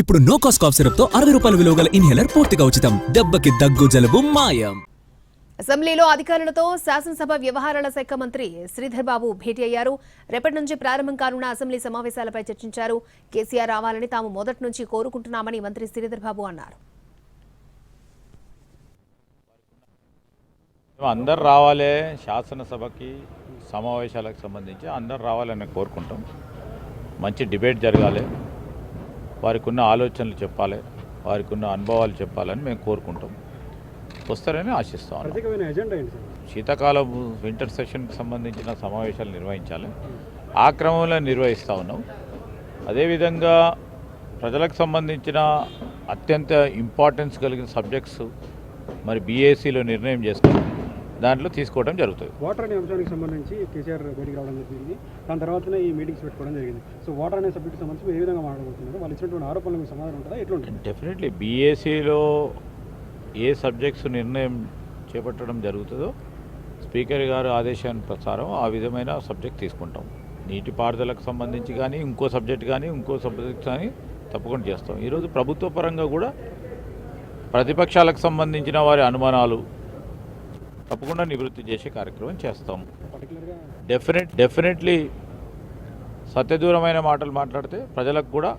ఇప్పుడు no cost cough syrup తో 60 రూపాయల విలువ గల ఇన్హేలర్ పూర్తిగా ఉచితం. దెబ్బకి దగ్గు జలుబు మాయం. అసెంబ్లీలో అధికారులతో శాసనసభ వ్యవహారాల శాఖ మంత్రి శ్రీధర్ బాబు భేటీ అయ్యారు. రేపటి నుంచి ప్రారంభం కానున్న అసెంబ్లీ సమావేశాలపై చర్చించారు. కేసీఆర్ రావాలని తాము మొదటి నుంచి కోరుకుంటున్నామని మంత్రి శ్రీధర్ బాబు అన్నారు. అందరు రావాలి, శాసనసభకి సమావేశాలకు సంబంధించి అందరు రావాలని కోరుకుంటాం. మంచి డిబేట్ జరగాలి, వారికి ఉన్న ఆలోచనలు చెప్పాలి, వారికి ఉన్న అనుభవాలు చెప్పాలని మేము కోరుకుంటాం. వస్తారని ఆశిస్తాం. శీతాకాలం వింటర్ సెషన్కి సంబంధించిన సమావేశాలు నిర్వహించాలి, ఆ క్రమంలో నిర్వహిస్తూ ఉన్నాం. అదేవిధంగా ప్రజలకు సంబంధించిన అత్యంత ఇంపార్టెన్స్ కలిగిన సబ్జెక్ట్స్ మరి బీఏసీలో నిర్ణయం చేసుకుని దాంట్లో తీసుకోవడం జరుగుతుంది. వాటర్ అనే అంశానికి సంబంధించి కేసీఆర్ బయటికి రావడం జరిగింది. దాని తర్వాతనే ఈ మీటింగ్స్ పెట్టుకోవడం జరిగింది. సో వాటర్ అనే సబ్జెక్ట్ సంబంధించి ఏ విధంగా మాట్లాడుతున్నారు, వాళ్ళు ఇచ్చినటువంటి ఆరోపణలకు సమాధానం ఉంటుందా, ఎట్లుంటుంది? డెఫినెట్లీ బీఏసీలో ఏ సబ్జెక్ట్స్ నిర్ణయం చేపట్టడం జరుగుతుందో స్పీకర్ గారు ఆదేశాన్ని ప్రకారం ఆ విధమైన సబ్జెక్ట్ తీసుకుంటాం. నీటిపారుదలకు సంబంధించి కానీ ఇంకో సబ్జెక్ట్ కానీ తప్పకుండా చేస్తాం. ఈరోజు ప్రభుత్వ పరంగా కూడా ప్రతిపక్షాలకు సంబంధించిన వారి అనుమానాలు తప్పకుండా నివృత్తి చేసే కార్యక్రమం చేస్తాం. డెఫినెట్లీ సత్యదూరమైన మాటలు మాట్లాడితే ప్రజలకు కూడా